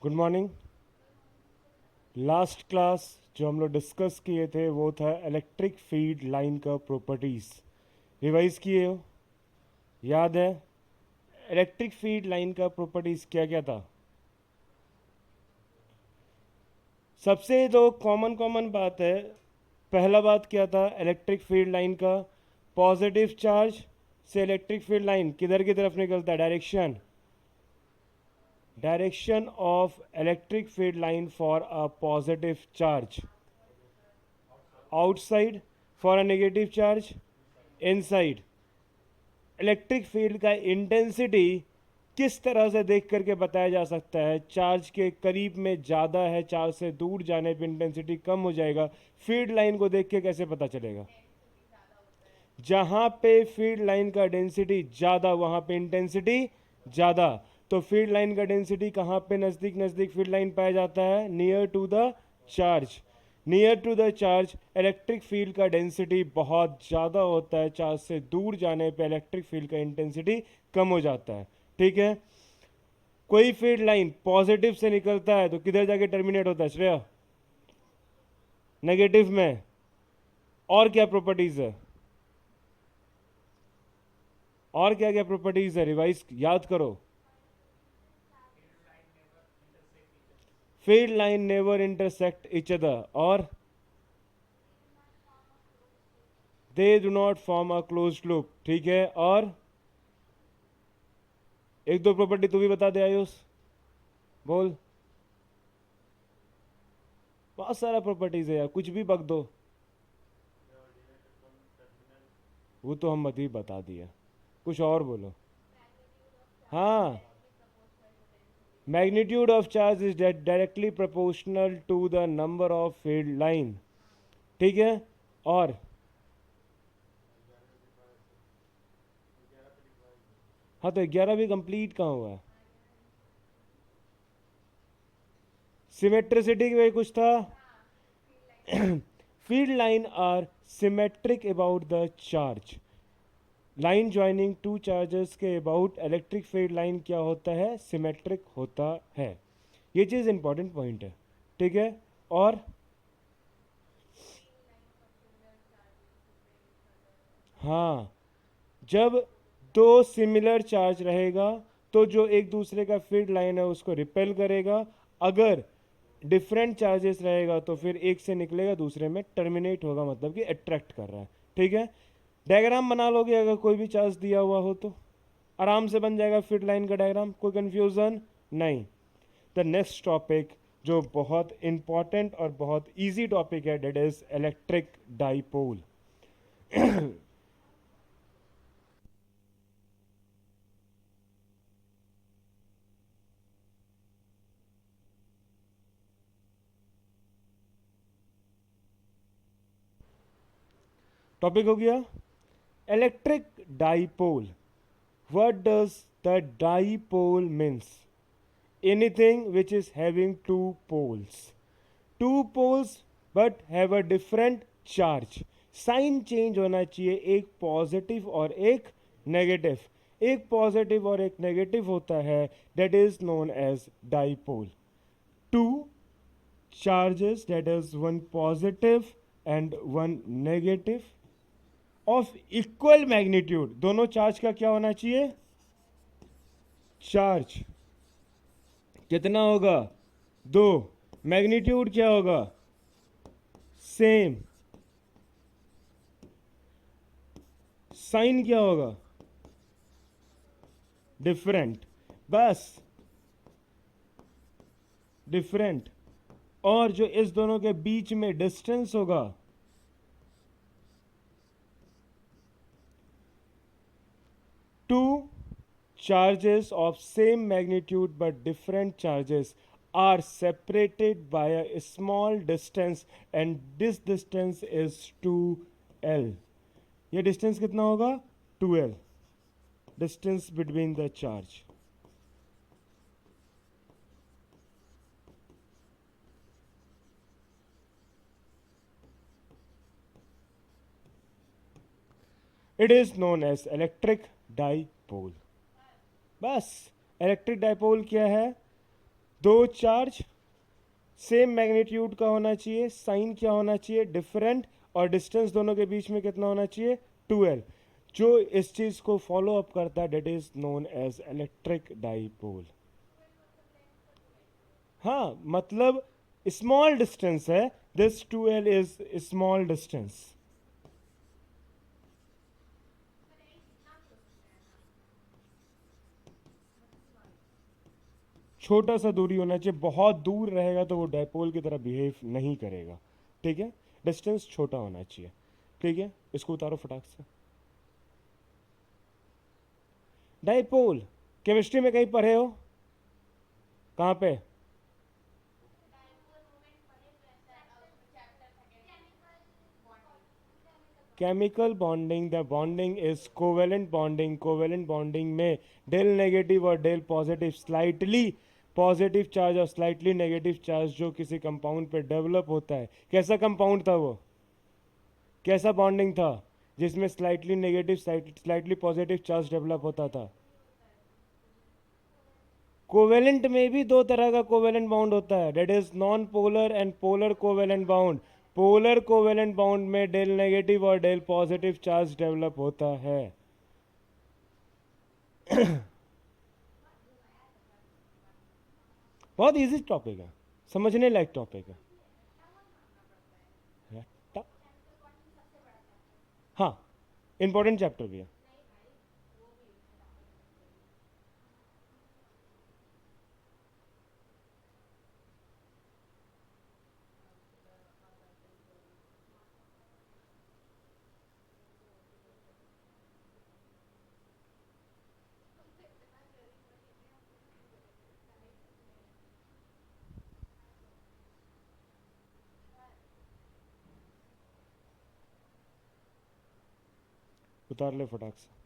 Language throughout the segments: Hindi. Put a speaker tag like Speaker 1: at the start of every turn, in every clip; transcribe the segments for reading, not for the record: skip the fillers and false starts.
Speaker 1: Good morning. लास्ट क्लास जो हम लोग डिस्कस किए थे वो था इलेक्ट्रिक फील्ड लाइन का प्रॉपर्टीज। रिवाइज किए हो? याद है? इलेक्ट्रिक फील्ड लाइन का प्रॉपर्टीज क्या क्या था? सबसे जो कॉमन कॉमन बात है, पहला बात क्या था इलेक्ट्रिक फील्ड लाइन का? पॉजिटिव चार्ज से इलेक्ट्रिक फील्ड लाइन किधर की तरफ निकलता है? Direction, direction of electric field line for a positive charge outside, for a negative charge inside. Electric field का इंटेंसिटी किस तरह से देख करके बताया जा सकता है? चार्ज के करीब में ज़्यादा है, चार्ज से दूर जाने पे इंटेंसिटी कम हो जाएगा। फील्ड लाइन को देख के कैसे पता चलेगा? जहां पे फील्ड लाइन का डेंसिटी ज़्यादा वहां पे इंटेंसिटी ज़्यादा। तो फील्ड लाइन का डेंसिटी कहां पे नज़दीक नज़दीक फील्ड लाइन पाया जाता है? Near to the charge. Near to the charge electric field का डेंसिटी बहुत ज़्यादा होता है, चार्ज से दूर जाने पे इलेक्ट्रिक फील्ड का इंटेंसिटी कम हो जाता है। ठीक है? कोई फील्ड लाइन पॉजिटिव से निकलता है तो किधर जाके टर्मिनेट होता है श्रेया? नेगेटिव में। और क्या प्रॉपर्टीज है? और क्या क्या प्रॉपर्टीज है? रिवाइज याद करो। Field line never intersect each other और they do not form a close loop. ठीक है, और एक दो प्रॉपर्टी तू भी बता दे आयुष, बोल। बहुत सारा प्रॉपर्टीज है यार, कुछ भी बक दो। वो तो हम ही बता दिया, कुछ और बोलो। हाँ, magnitude of charge is directly proportional to the number of field line. ठीक है, और हाँ तो 11 भी कंप्लीट कहाँ हुआ है? सिमेट्रिसिटी के लिए कुछ था। Field line are symmetric about the charge. Line joining two charges के अबाउट इलेक्ट्रिक फील्ड लाइन क्या होता है? सिमेट्रिक होता है। ये चीज़ इंपॉर्टेंट पॉइंट है। ठीक है, और हाँ, जब दो सिमिलर चार्ज रहेगा तो जो एक दूसरे का फील्ड लाइन है उसको रिपेल करेगा। अगर डिफरेंट चार्जेस रहेगा तो फिर एक से निकलेगा दूसरे में टर्मिनेट होगा, मतलब कि अट्रैक्ट कर रहा है। ठीक है, डायग्राम बना लोगे अगर कोई भी चार्ज दिया हुआ हो तो आराम से बन जाएगा फील्ड लाइन का डायग्राम, कोई कंफ्यूजन नहीं। द नेक्स्ट टॉपिक जो बहुत इंपॉर्टेंट और बहुत इजी टॉपिक है, that is electric dipole. Topic हो गया electric dipole. What does the dipole means? Anything which is having two poles. Two poles but have a different charge. Sign change होना चाहिए, एक पॉजिटिव और एक नेगेटिव। एक पॉजिटिव और एक नेगेटिव होता है, that is known as dipole. Two charges, that is one positive and one negative of equal magnitude. दोनों चार्ज का क्या होना चाहिए? चार्ज कितना होगा? दो। मैग्नीट्यूड क्या होगा? सेम। साइन क्या होगा? डिफरेंट। बस, डिफरेंट। और जो इस दोनों के बीच में डिस्टेंस होगा, to charges of same magnitude but different charges are separated by a small distance and this distance is 2l. ये डिस्टेंस कितना होगा? 2l, distance between the charge. It is known as electric dipole. बस, इलेक्ट्रिक डाइपोल क्या है? दो चार्ज सेम मैग्नीट्यूड का होना चाहिए, साइन क्या होना चाहिए, डिफरेंट, और डिस्टेंस दोनों के बीच में कितना होना चाहिए, 2l। जो इस चीज को फॉलो अप करता है that is known as electric dipole. हाँ, मतलब स्मॉल डिस्टेंस है, this 2l is small distance. छोटा सा दूरी होना चाहिए, बहुत दूर रहेगा तो वो डाइपोल की तरह बिहेव नहीं करेगा, ठीक है। डिस्टेंस छोटा होना चाहिए, ठीक है। इसको उतारो फटाक से। डाइपोल केमिस्ट्री में कहीं पढ़े हो? कहाँ पे? Chemical bonding, the bonding is covalent bonding. Covalent bonding में डेल नेगेटिव और del positive, slightly positive charge और स्लाइटली नेगेटिव चार्ज जो किसी कंपाउंड पे डेवलप होता है। कैसा कंपाउंड था वो? कैसा बॉन्डिंग था जिसमें slightly negative slightly positive charge develop होता था? कोवेलेंट में भी दो तरह का कोवेलेंट बाउंड होता है, that is non polar and polar covalent bond. Polar covalent bond में डेल नेगेटिव और डेल पॉजिटिव चार्ज डेवलप होता है। बहुत इजी टॉपिक है, समझने लायक टॉपिक है। हाँ, इंपॉर्टेंट चैप्टर भी है। उतार ले फटाक से।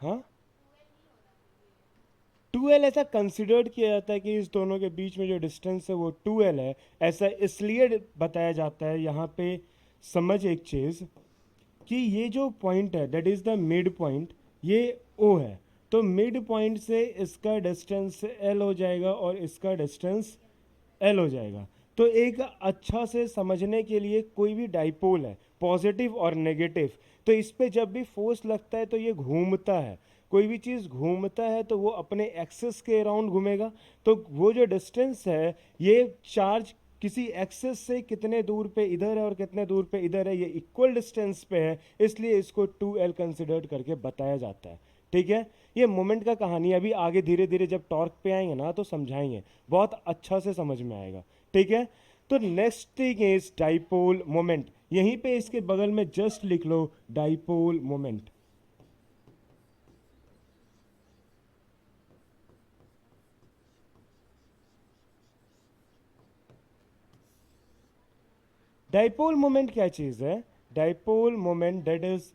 Speaker 1: हाँ, 2l ऐसा कंसिडर्ड किया जाता है कि इस दोनों के बीच में जो डिस्टेंस है वो 2l है। ऐसा इसलिए बताया जाता है यहाँ पे। समझ एक चीज कि ये जो पॉइंट है that is the mid point, ये O है, तो मिड पॉइंट से इसका डिस्टेंस L हो जाएगा और इसका डिस्टेंस L हो जाएगा। तो एक अच्छा से समझने के लिए, कोई भी डाइपोल है पॉजिटिव और नेगेटिव, तो इस पे जब भी फोर्स लगता है तो ये घूमता है। कोई भी चीज़ घूमता है तो वो अपने एक्सिस के अराउंड घूमेगा। तो वो जो डिस्टेंस है, ये चार्ज किसी एक्सिस से कितने दूर पे इधर है और कितने दूर पे इधर है, ये इक्वल डिस्टेंस पे है, इसलिए इसको 2l कंसिडर करके बताया जाता है, ठीक है। ये मोमेंट का कहानी है, अभी आगे धीरे धीरे जब टॉर्क पे आएंगे ना तो समझाएंगे, बहुत अच्छा से समझ में आएगा, ठीक है। तो next thing is dipole moment. यहीं पे इसके बगल में जस्ट लिख लो डाइपोल मोमेंट। डाइपोल मोमेंट क्या चीज है? डाइपोल मोमेंट दैट इज,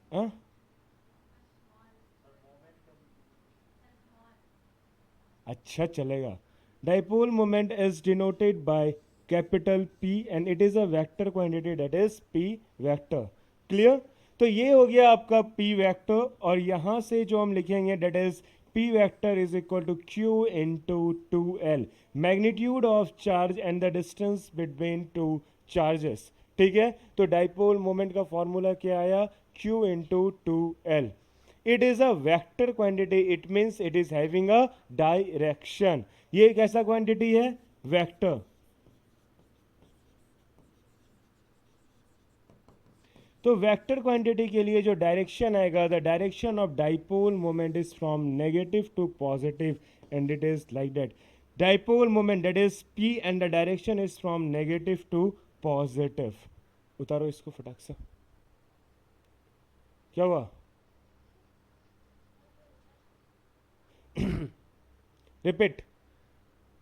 Speaker 1: अच्छा चलेगा। Dipole moment is denoted by capital P and it is a vector quantity that is P vector. Clear? तो ये हो गया आपका P वेक्टर, और यहां से जो हम लिखेंगे that is P vector is equal to Q into 2l, magnitude of charge and the distance between two charges, ठीक है। तो डाइपोल मोमेंट का फॉर्मूला क्या आया? Q into 2l। It is a vector quantity, it means it is having a direction. ये एक ऐसा क्वांटिटी है वेक्टर। तो वेक्टर क्वांटिटी के लिए जो डायरेक्शन आएगा, the direction of dipole moment is from negative to positive and it is like that. Dipole moment that is P and the direction is from negative to positive. उतारो इसको फटाक से। क्या हुआ? रिपीट।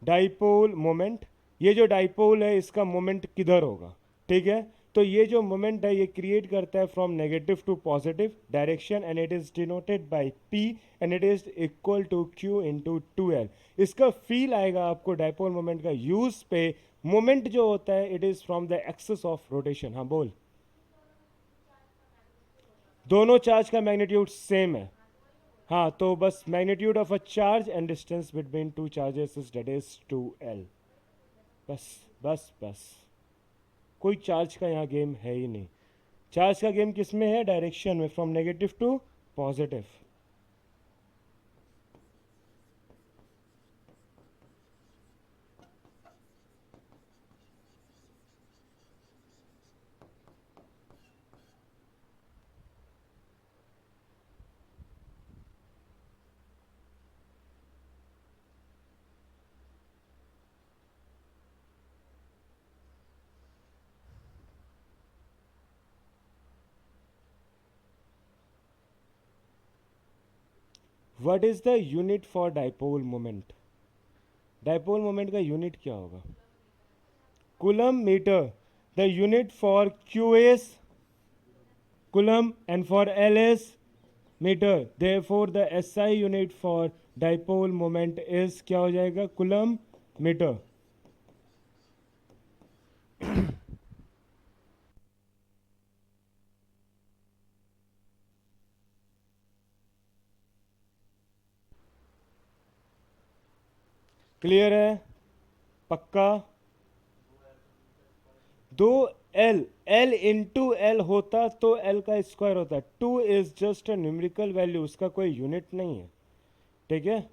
Speaker 1: डाइपोल मोमेंट, ये जो डाइपोल है इसका मोमेंट किधर होगा? ठीक है, तो ये जो मोमेंट है ये क्रिएट करता है from negative to positive direction and it is denoted by P and it is equal to Q into 2l। इसका फील आएगा आपको डाइपोल मोमेंट का यूज पे। मोमेंट जो होता है it is from the axis of rotation. हाँ बोल। दोनों चार्ज का मैग्नीट्यूड सेम है। हाँ, तो बस magnitude of a charge and distance between two charges is that is 2l। बस बस बस, कोई चार्ज का यहाँ गेम है ही नहीं। चार्ज का गेम किस में है? डायरेक्शन में, from negative to positive. What is the unit for dipole moment? Dipole moment का यूनिट क्या होगा? Coulomb metre. The unit for Q is coulomb and for L is metre. Therefore the SI unit for dipole moment is क्या हो जाएगा? Coulomb metre. क्लियर है? पक्का? दो एल, एल इंटू एल होता तो एल का स्क्वायर होता। 2 is just a numerical value, उसका कोई यूनिट नहीं है। ठीक है,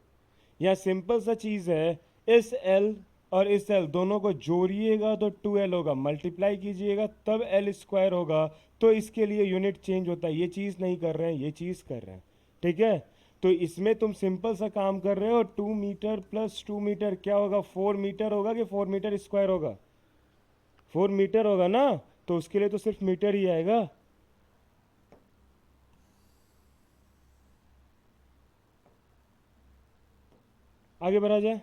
Speaker 1: यह सिंपल सा चीज है। इस एल और इस एल दोनों को जोड़िएगा तो 2l होगा, मल्टीप्लाई कीजिएगा तब एल स्क्वायर होगा। तो इसके लिए यूनिट चेंज होता है। ये चीज नहीं कर रहे हैं, ये चीज कर रहे हैं। ठीक है, तो इसमें तुम सिंपल सा काम कर रहे हो। 2 मीटर प्लस 2 मीटर क्या होगा? 4 मीटर होगा कि 4 मीटर स्क्वायर होगा? 4 मीटर होगा ना, तो उसके लिए तो सिर्फ मीटर ही आएगा। आगे बढ़ा जाए।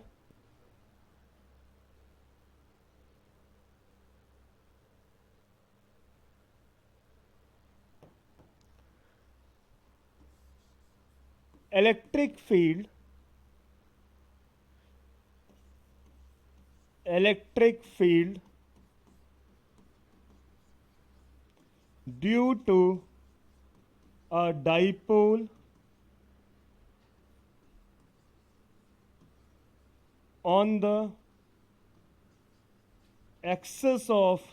Speaker 1: Electric field, electric field due to a dipole on the axis of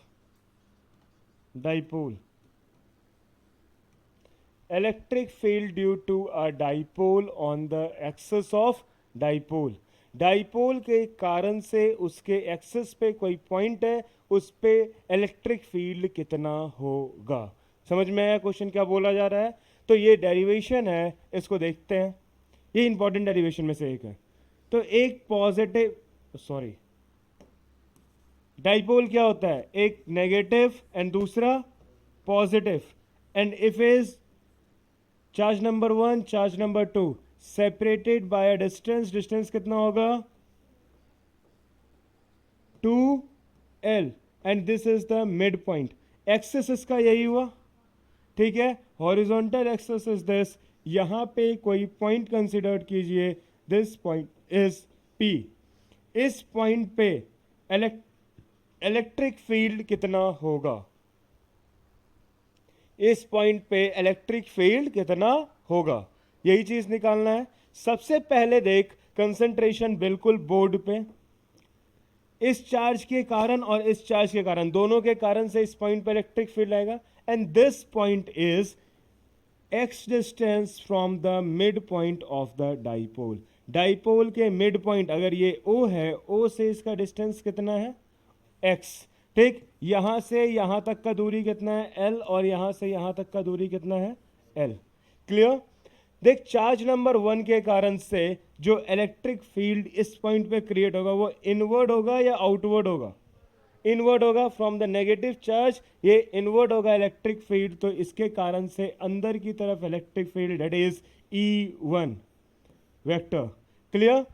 Speaker 1: dipole, electric field due to a dipole on the axis of dipole। Dipole के कारण से उसके एक्सिस पे कोई पॉइंट है, उस पे इलेक्ट्रिक फील्ड कितना होगा। समझ में आया क्वेश्चन क्या बोला जा रहा है? तो ये डेरिवेशन है, इसको देखते हैं। ये इंपॉर्टेंट डेरिवेशन में से एक है। तो एक पॉजिटिव, सॉरी, डाइपोल क्या होता है? एक नेगेटिव एंड दूसरा positive, and if is charge number 1 charge number 2 separated by a distance, distance कितना होगा? 2l and this is the mid point. Axis इसका यही हुआ। ठीक है, हॉरिजॉन्टल एक्सिस इज दिस। यहां पे कोई पॉइंट कंसिडर कीजिए, दिस पॉइंट इज P। इस पॉइंट पे इलेक्ट्रिक फील्ड कितना होगा? इस पॉइंट पे इलेक्ट्रिक फील्ड कितना होगा, यही चीज निकालना है। सबसे पहले देख, कंसंट्रेशन बिल्कुल बोर्ड पे। इस चार्ज के कारण और इस चार्ज के कारण, दोनों के कारण से इस पॉइंट पे इलेक्ट्रिक फील्ड आएगा। And this point is x distance from the mid point of the dipole. Dipole के मिड पॉइंट अगर ये O है, O से इसका डिस्टेंस कितना है? x। ठीक, यहां से यहां तक का दूरी कितना है? L, और यहां से यहां तक का दूरी कितना है? L। क्लियर? देख, चार्ज नंबर 1 के कारण से जो इलेक्ट्रिक फील्ड इस पॉइंट पे क्रिएट होगा वो इनवर्ड होगा या आउटवर्ड होगा? इनवर्ड होगा फ्रॉम द नेगेटिव चार्ज, ये इनवर्ड होगा इलेक्ट्रिक फील्ड, तो इसके कारण से अंदर की तरफ electric field that is E1 vector. Clear?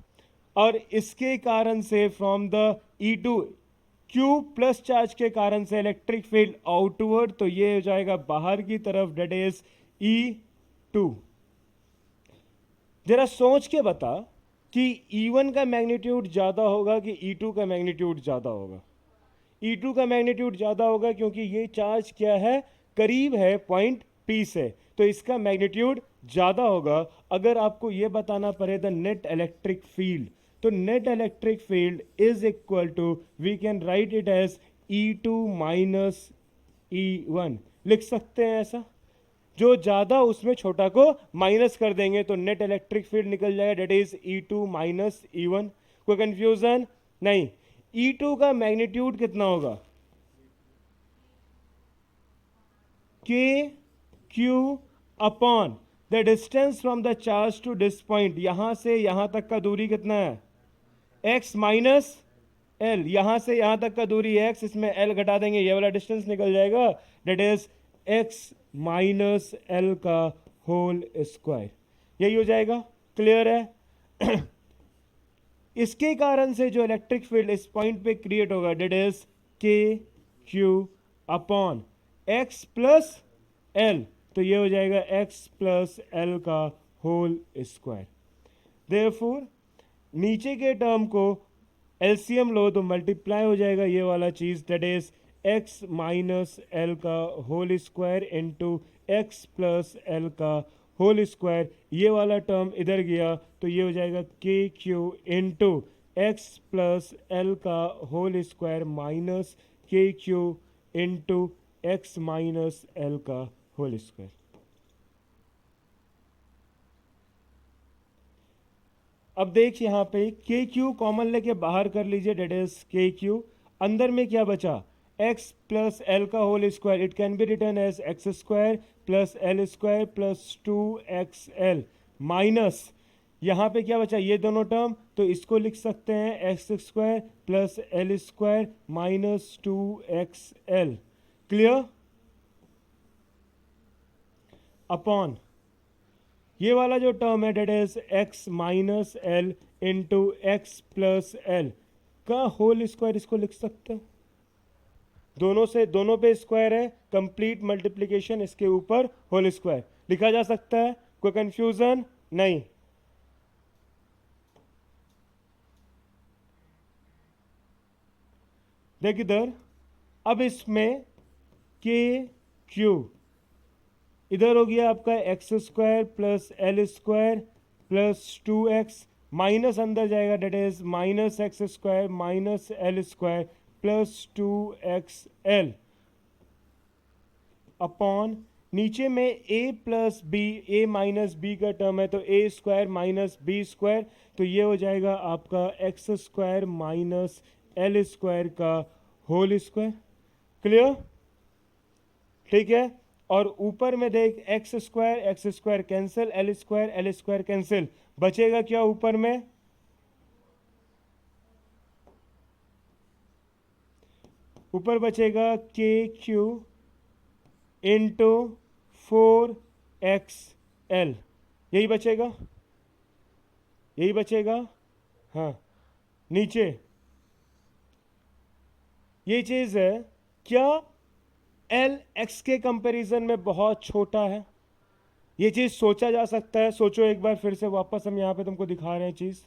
Speaker 1: और इसके कारण से from the E2 Q plus charge के कारण से इलेक्ट्रिक फील्ड आउटवर्ड, तो ये हो जाएगा बाहर की तरफ दैट इज E2। जरा सोच के बता कि E1 का मैग्नीट्यूड ज्यादा होगा कि E2 का मैग्नीट्यूड ज्यादा होगा? E2 का मैग्नीट्यूड ज्यादा होगा क्योंकि ये चार्ज क्या है, करीब है पॉइंट P से, तो इसका मैग्नीट्यूड ज्यादा होगा। अगर आपको यह बताना पड़े द नेट इलेक्ट्रिक फील्ड, तो net electric field is equal to, we can write it as E2 minus E1, लिख सकते हैं ऐसा। जो ज्यादा उसमें छोटा को माइनस कर देंगे तो नेट इलेक्ट्रिक फील्ड निकल जाएगा that is E2 minus E1। कोई कंफ्यूजन नहीं? E2 का मैग्नीट्यूड कितना होगा? K Q upon the distance from the charge to this point, यहां से यहां तक का दूरी कितना है? x माइनस एल, यहां से यहां तक का दूरी x, इसमें l घटा देंगे, ये वाला डिस्टेंस निकल जाएगा that is x minus l का होल स्क्वायर, यही हो जाएगा। क्लियर है? इसके कारण से जो इलेक्ट्रिक फील्ड इस पॉइंट पे क्रिएट होगा दैट इज के Q upon x plus L, तो ये हो जाएगा एक्स प्लस एल का होल स्क्वायर। देयरफॉर नीचे के टर्म को एलसीएम लो तो मल्टीप्लाई हो जाएगा ये वाला चीज that is x minus l का whole square into x plus L का होल स्क्वायर, ये वाला टर्म इधर गया तो ये हो जाएगा के Q into x plus L का होल स्क्वायर माइनस के Q into x minus l का होल स्क्वायर। अब देख यहां पे के क्यू कॉमन लेके बाहर कर लीजिए दैट इज के क्यू, अंदर में क्या बचा? एक्स प्लस एल का whole square, it can be written as X square plus L square plus 2xl minus, यहां पे क्या बचा? ये दोनों टर्म, तो इसको लिख सकते हैं X square plus L square minus 2xl। Clear? Upon ये वाला जो टर्म है that is x minus L into x plus L का होल स्क्वायर, इसको लिख सकते हैं, दोनों से दोनों पे स्क्वायर है, कंप्लीट मल्टीप्लीकेशन, इसके ऊपर होल स्क्वायर लिखा जा सकता है। कोई कंफ्यूजन नहीं? देख इधर, अब इसमें के क्यू इधर हो गया आपका X square plus L square plus 2x, minus अंदर जाएगा that is minus X square minus L square plus 2xl upon नीचे में a plus B, a minus B का टर्म है तो a square minus B square, तो ये हो जाएगा आपका X square minus L square का होल स्क्वायर। क्लियर? ठीक है। और ऊपर में देख X square cancel, L square cancel, बचेगा क्या ऊपर में? ऊपर बचेगा के क्यू इंटू 4xl, यही बचेगा, यही बचेगा। हाँ, नीचे ये चीज है क्या एल एक्स के कंपैरिजन में बहुत छोटा है, ये चीज सोचा जा सकता है। सोचो एक बार फिर से वापस, हम यहां पे तुमको दिखा रहे हैं चीज।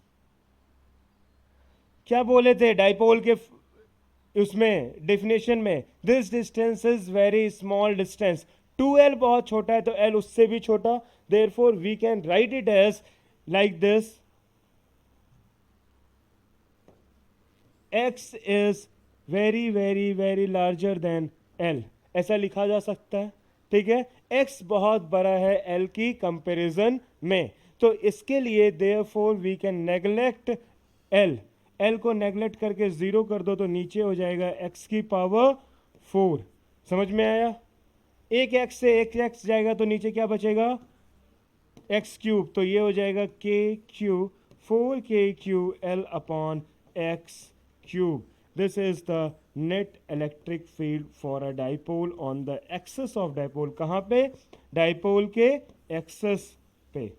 Speaker 1: क्या बोले थे डाइपोल के उसमें डेफिनेशन में? This distance is very small distance, 2l बहुत छोटा है तो l उससे भी छोटा, therefore we can write it as like this, x is very very very larger than l, ऐसा लिखा जा सकता है। ठीक है, x बहुत बड़ा है l की कंपैरिजन में, तो इसके लिए therefore we can neglect l, l को नेग्लेक्ट करके 0 कर दो तो नीचे हो जाएगा x की पावर 4। समझ में आया? एक x से एक x जाएगा तो नीचे क्या बचेगा? x क्यूब, तो ये हो जाएगा के Q 4 K Q L upon x cube. This is the net electric field for a dipole on the axis of dipole. कहाँ पे? डाइपोल के एक्सेस पे.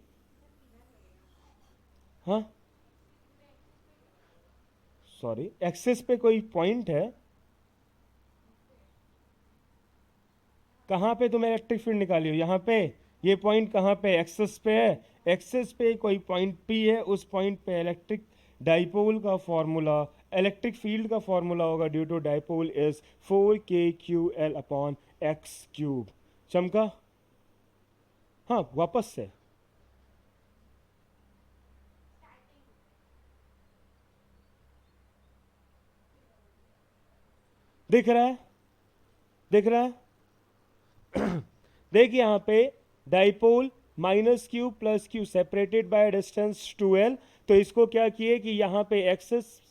Speaker 1: हाँ, सॉरी, एक्सेस पे कोई पॉइंट है? कहाँ पे तुम इलेक्ट्रिक फील्ड निकाली हो? यहाँ पे. ये पॉइंट कहाँ पे? एक्सेस पे है. एक्सेस पे कोई पॉइंट पी है, उस पॉइंट पे इलेक्ट्रिक डाइपोल का फॉर्मूला, इलेक्ट्रिक फील्ड का फॉर्मूला होगा due to dipole is 4k⁴l upon x cube. चमका? हाँ, वापस से. दिख रहा है? दिख रहा है? देखिए यहाँ पे dipole minus Q plus Q separated by distance 2l. तो इसको क्या किए कि यहाँ पे एक्सेस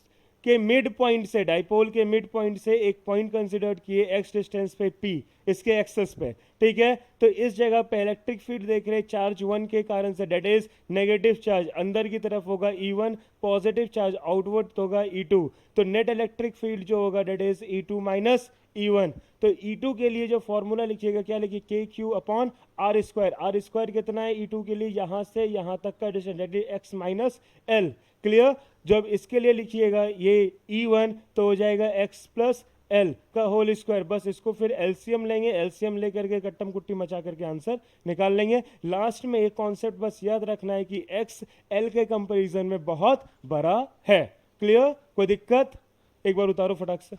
Speaker 1: के मिड पॉइंट से, डाइपोल के मिड पॉइंट से एक पॉइंट कंसिडर किए एक्स डिस्टेंस पे p, इसके एक्सेस पे. ठीक है, तो इस जगह पे इलेक्ट्रिक फील्ड देख रहे चार्ज 1 के कारण से, डेट इज नेगेटिव चार्ज अंदर की तरफ होगा E1, पॉजिटिव चार्ज आउटवर्ड होगा E2. तो नेट इलेक्ट्रिक फील्ड जो होगा that is E2 minus E1. तो E2 के लिए जो फॉर्मूला लिखिएगा, क्या लिखिए? KQ upon are square. R square कितना है E2 के लिए? यहां से यहां तक का distance, that is x minus L. Clear? जब इसके लिए लिखिएगा ये E1 तो हो जाएगा x प्लस एल का होल स्क्वायर. बस इसको फिर एलसीएम लेंगे, एलसीएम लेकर के कट्टम कुट्टी मचा करके आंसर निकाल लेंगे. लास्ट में एक कॉन्सेप्ट बस याद रखना है कि x एल के कंपैरिजन में बहुत बड़ा है. क्लियर? कोई दिक्कत? एक बार उतारो फटाक से.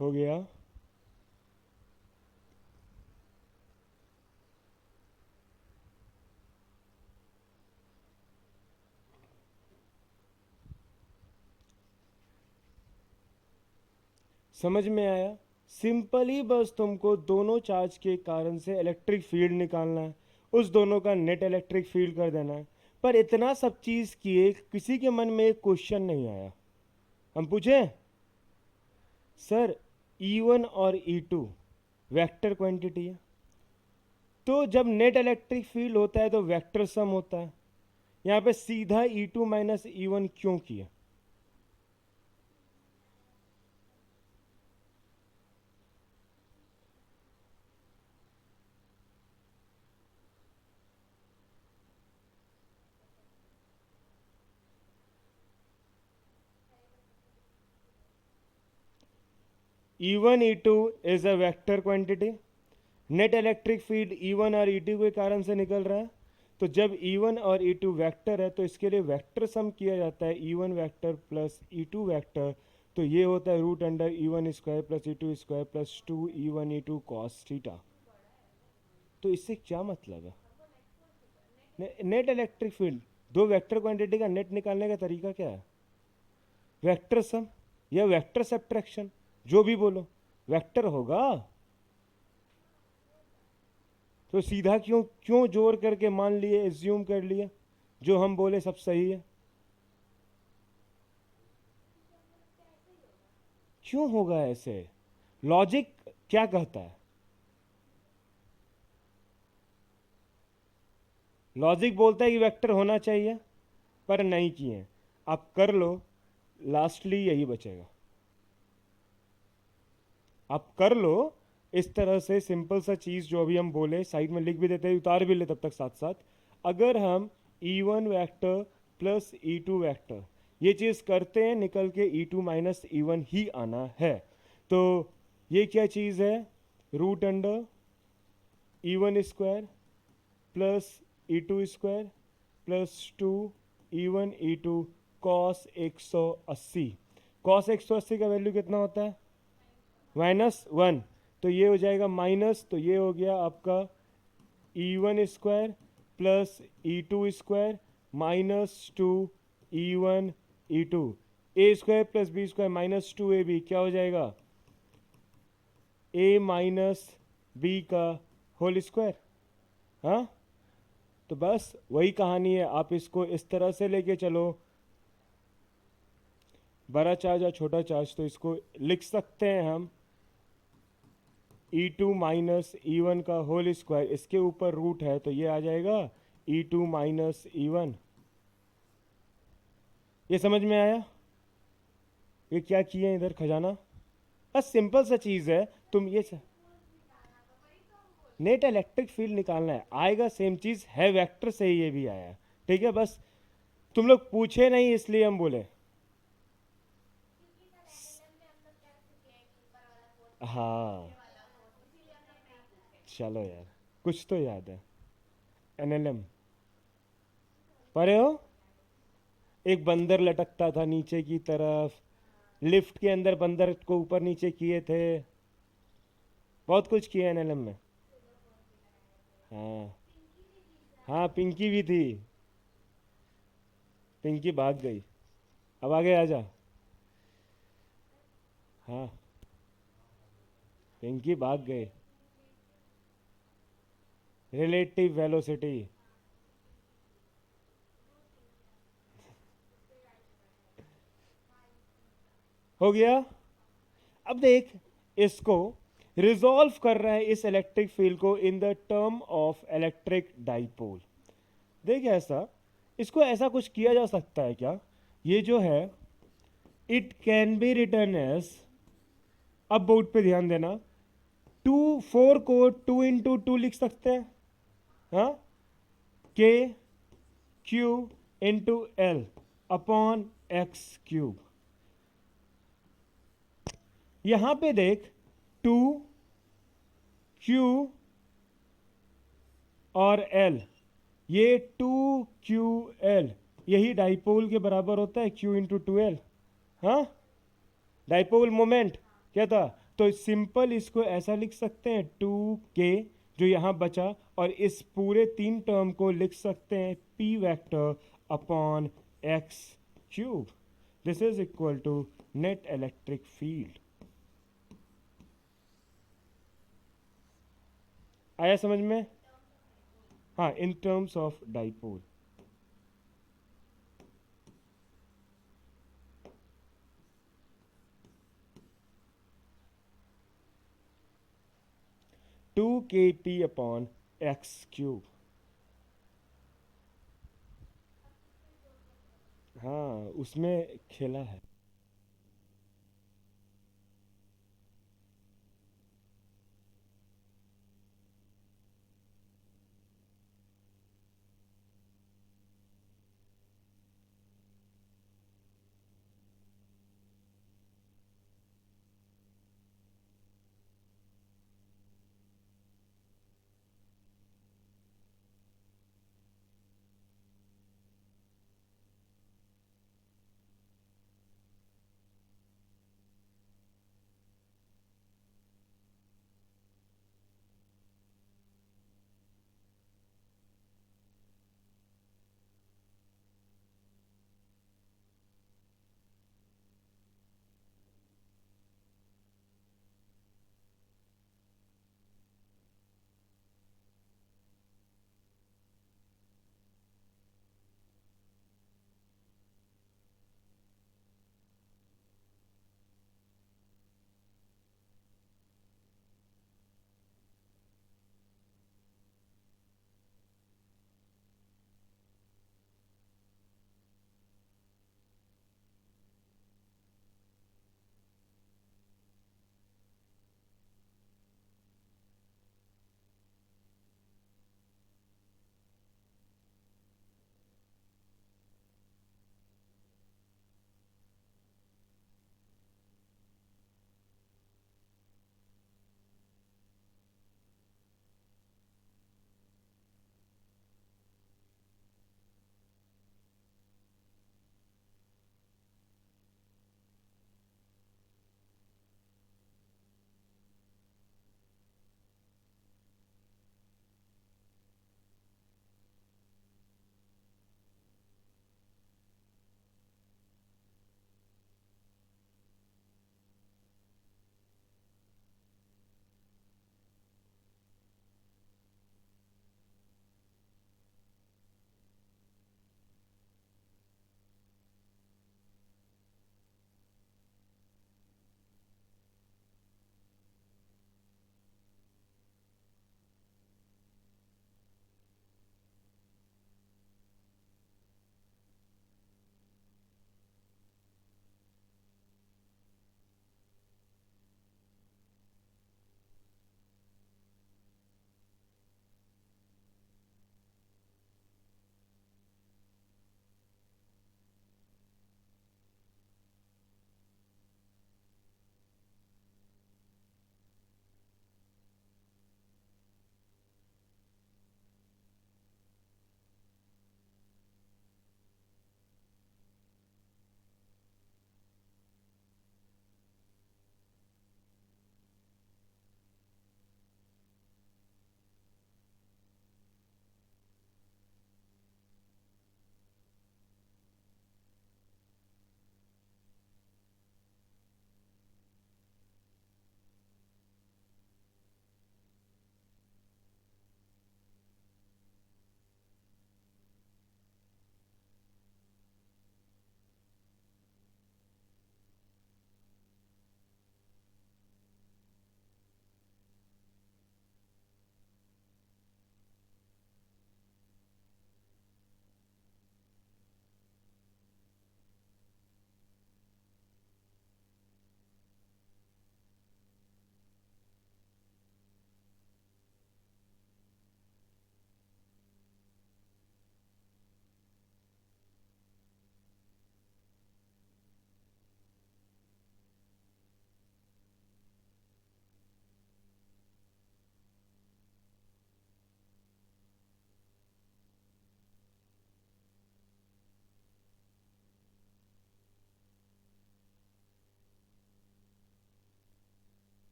Speaker 1: हो गया? समझ में आया? सिंपली बस तुमको दोनों चार्ज के कारण से इलेक्ट्रिक फील्ड निकालना है, उस दोनों का नेट इलेक्ट्रिक फील्ड कर देना है. पर इतना सब चीज किए किसी के मन में एक क्वेश्चन नहीं आया. हम पूछे, सर E1 और E2 वेक्टर क्वांटिटी है, तो जब नेट इलेक्ट्रिक फील्ड होता है तो वेक्टर सम होता है. यहाँ पे सीधा E2 माइनस E1 क्यों किया? E1 E2 is a vector quantity, net electric field E1 और E2 के कारण से निकल रहा है। तो जब E1 और E2 वेक्टर है तो इसके लिए वेक्टर सम किया जाता है, E1 vector plus E2 vector. तो ये होता है root under E1 square plus E2 square plus 2 E1 E2 cos theta. तो इससे क्या मतलब है? नेट इलेक्ट्रिक फील्ड, दो वेक्टर क्वांटिटी का नेट निकालने का तरीका क्या है? वेक्टर सम या वेक्टर सब्ट्रैक्शन, जो भी बोलो, वेक्टर होगा। तो सीधा क्यों क्यों जोर करके मान लिए, एज्यूम कर लिए जो हम बोले सब सही है? क्यों होगा ऐसे? लॉजिक क्या कहता है? लॉजिक बोलता है कि वेक्टर होना चाहिए, पर नहीं किए। आप कर लो, लास्टली यही बचेगा। आप कर लो इस तरह से, सिंपल सा चीज जो अभी हम बोले साइड में लिख भी देते हैं, उतार भी ले तब तक साथ साथ। अगर हम E1 vector plus E2 vector ये चीज करते हैं, निकल के E2 माइनस E1 ही आना है। तो ये क्या चीज है? Root under E1 square plus E2 square plus 2 E1 E2 cos 180। Cos 180 का वैल्यू कितना होता है? -1। तो ये हो जाएगा माइनस, तो ये हो गया आपका E1 square plus E2 square -2 E1 E2। A square plus b square -2ab क्या हो जाएगा? a माइनस बी का होल स्क्वायर। हाँ, तो बस वही कहानी है। आप इसको इस तरह से लेके चलो, बड़ा चार्ज या छोटा चार्ज, तो इसको लिख सकते हैं हम E2 माइनस E1 का होल स्क्वायर, इसके ऊपर रूट है तो ये आ जाएगा E2 माइनस E1। ये समझ में आया? ये क्या किए इधर खजाना? बस सिंपल सा चीज है। तुम ये नेट इलेक्ट्रिक फील्ड निकालना है, आएगा सेम चीज है, वेक्टर से ही ये भी आया। ठीक है, बस तुम लोग पूछे नहीं इसलिए हम बोले। हाँ, चलो यार, कुछ तो याद है। एनएलएम पढ़े हो? एक बंदर लटकता था नीचे की तरफ, लिफ्ट के अंदर बंदर को ऊपर नीचे किए थे, बहुत कुछ किया एनएलएम में। हाँ, हाँ पिंकी भी थी। पिंकी भाग गई। अब आगे आ जा। हाँ, पिंकी भाग गई। Relative velocity. हो गया। अब देख, इसको रिजॉल्व कर रहा है इस इलेक्ट्रिक फील्ड को in the term of electric dipole. देख ऐसा, इसको ऐसा कुछ किया जा सकता है क्या? ये जो है, it can be written as, अब बोर्ड पे ध्यान देना, 4 को 2 × 2 लिख सकते हैं। हाँ, के Q into L upon x³ यहां पे देख, 2 Q और L, ये 2 QL यही डाइपोल के बराबर होता है, Q × 2L। हाँ, डाइपोल मोमेंट क्या था? तो सिंपल इसको ऐसा लिख सकते हैं, 2K जो यहां बचा, और इस पूरे 3 टर्म को लिख सकते हैं P vector upon x³। This is equal to net electric field. आया समझ में? हाँ, in terms of dipole. 2kT upon x³। हाँ, उसमें खेला है।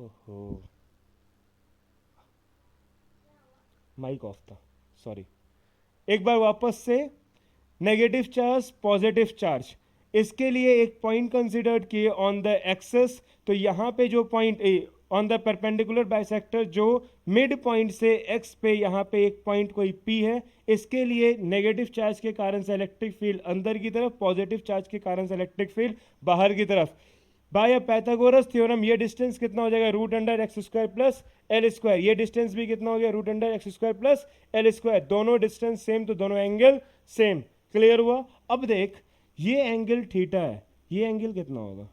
Speaker 1: ओहो, माइक ऑफ था, सॉरी। एक बार वापस से, नेगेटिव चार्ज पॉजिटिव चार्ज, इसके लिए एक पॉइंट कंसिडर किए ऑन द एक्सेस। तो यहाँ पे जो point on the perpendicular bisector, जो मिड पॉइंट से एक्स पे यहाँ पे एक पॉइंट कोई पी है, इसके लिए नेगेटिव चार्ज के कारण से इलेक्ट्रिक फील्ड अंदर की तरफ, पॉजिटिव चार्ज के कारण से इलेक्ट्रिक फील्ड बाहर की तरफ। बाय पाइथागोरस थ्योरम ये डिस्टेंस कितना हो जाएगा, root under x square plus L square. ये डिस्टेंस भी कितना हो गया, root under x square plus L square. दोनों डिस्टेंस सेम तो दोनों एंगल सेम। क्लियर हुआ? अब देख, ये एंगल थीटा है, ये एंगल कितना होगा,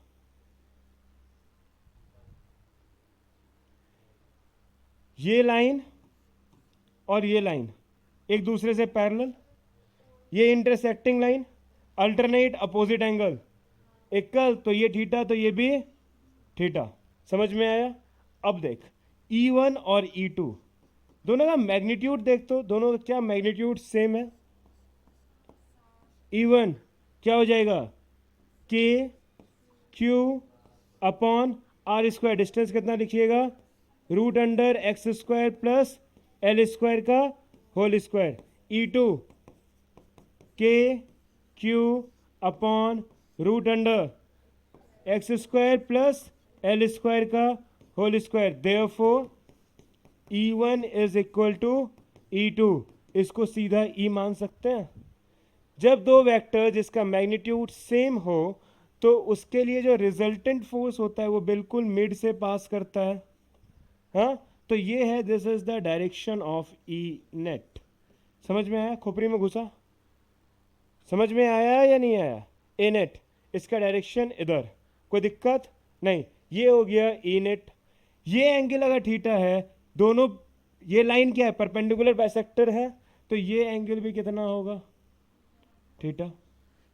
Speaker 1: ये लाइन और ये लाइन एक दूसरे से पैरेलल, ये intersecting line, alternate opposite angle, equal, तो ये थीटा तो ये भी थीटा। समझ में आया? अब देख, E1 और E2 दोनों का मैग्नीट्यूड देख, तो दोनों का क्या मैग्नीट्यूड सेम है। E1 क्या हो जाएगा, K Q upon are square, distance कितना लिखिएगा, root under x square plus L square का whole square. E2 K Q upon root under x square plus L square का whole square. Therefore E1 is equal to E2। इसको सीधा E मान सकते हैं। जब दो वेक्टर जिसका मैग्नीट्यूड सेम हो, तो उसके लिए जो रिजल्टेंट फोर्स होता है वो बिल्कुल मिड से पास करता है। हाँ, तो ये है, this is the direction of E net. समझ में आया? खोपड़ी में घुसा? समझ में आया या नहीं आया? ए नेट, इसका डायरेक्शन इधर, कोई दिक्कत नहीं। ये हो गया ई नेट। ये एंगल अगर थीटा है, दोनों, ये लाइन क्या है, परपेंडिकुलर बाइसेक्टर है, तो ये एंगल भी कितना होगा, थीटा।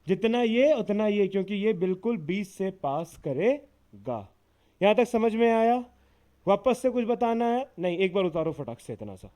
Speaker 1: जितना ये उतना ये, क्योंकि ये बिल्कुल 20 से पास करेगा। यहां तक समझ में आया? वापस से कुछ बताना है? नहीं, एक बार उतारो फटाक से इतना सा।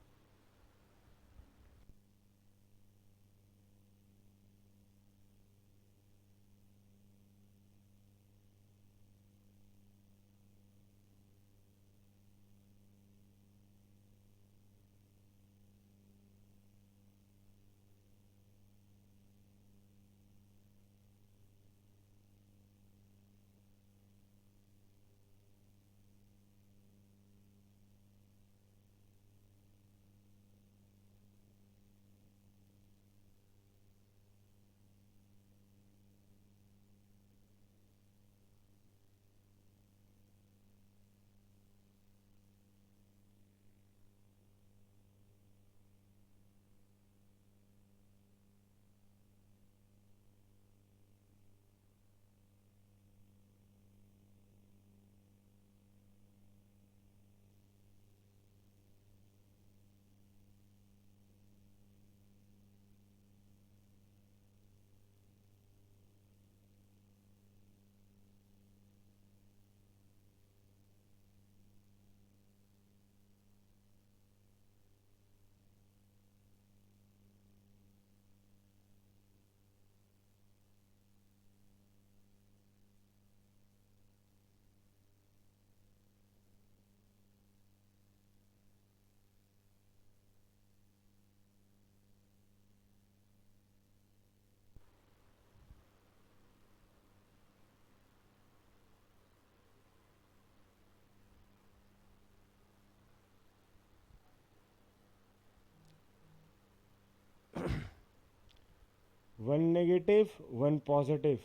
Speaker 1: One negative one positive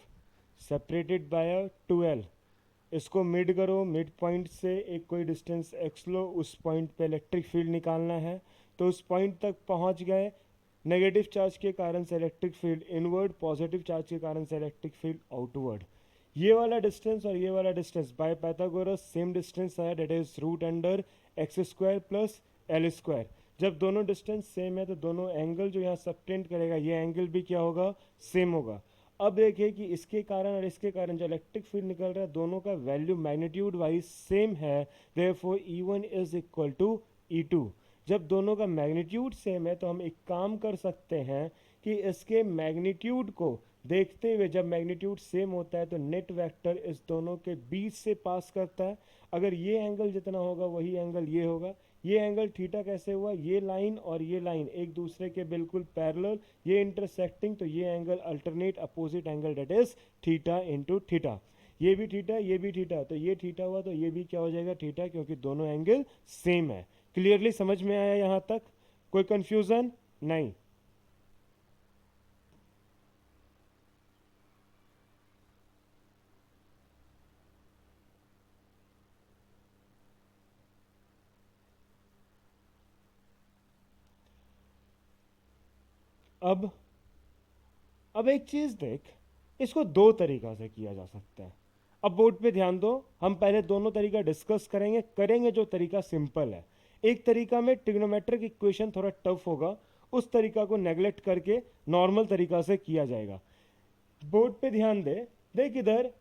Speaker 1: separated by a 2L। इसको मिड करो, मिड पॉइंट से एक कोई डिस्टेंस x लो, उस पॉइंट पे इलेक्ट्रिक फील्ड निकालना है। तो उस पॉइंट तक पहुंच गए, नेगेटिव चार्ज के कारण से electric field inward, positive charge के कारण से इलेक्ट्रिक फील्ड आउटवर्ड। ये वाला डिस्टेंस और ये वाला distance by Pythagoras same distance है, that is root under x square plus L square. जब दोनों डिस्टेंस सेम है तो दोनों एंगल जो यहाँ सबटेंड करेगा, ये एंगल भी क्या होगा, सेम होगा। अब देखिए कि इसके कारण और इसके कारण जो इलेक्ट्रिक फील्ड निकल रहा है, दोनों का वैल्यू मैग्नीट्यूड वाइज सेम है। Therefore E1 is equal to E2। जब दोनों का मैग्नीट्यूड सेम है तो हम एक काम कर सकते हैं कि इसके मैग्नीट्यूड को देखते हुए जब मैग्नीट्यूड सेम होता है तो नेट वेक्टर इस दोनों के बीच से पास करता है। अगर ये एंगल जितना होगा वही एंगल ये होगा। ये एंगल थीटा कैसे हुआ, ये लाइन और ये लाइन एक दूसरे के बिल्कुल पैरेलल, ये इंटरसेक्टिंग, तो ये angle alternate opposite angle, that is theta into theta. ये भी थीटा ये भी थीटा, तो ये थीटा हुआ तो ये भी क्या हो जाएगा, थीटा, क्योंकि दोनों एंगल सेम है। क्लियरली समझ में आया यहां तक, कोई कंफ्यूजन नहीं। अब अब एक चीज देख, इसको दो तरीका से किया जा सकता है। अब बोर्ड पे ध्यान दो, हम पहले दोनों तरीका डिस्कस करेंगे जो तरीका सिंपल है। एक तरीका में ट्रिग्नोमेट्रिक इक्वेशन थोड़ा टफ होगा, उस तरीका को नेग्लेक्ट करके नॉर्मल तरीका से किया जाएगा। बोर्ड पे ध्यान दे, देख इधर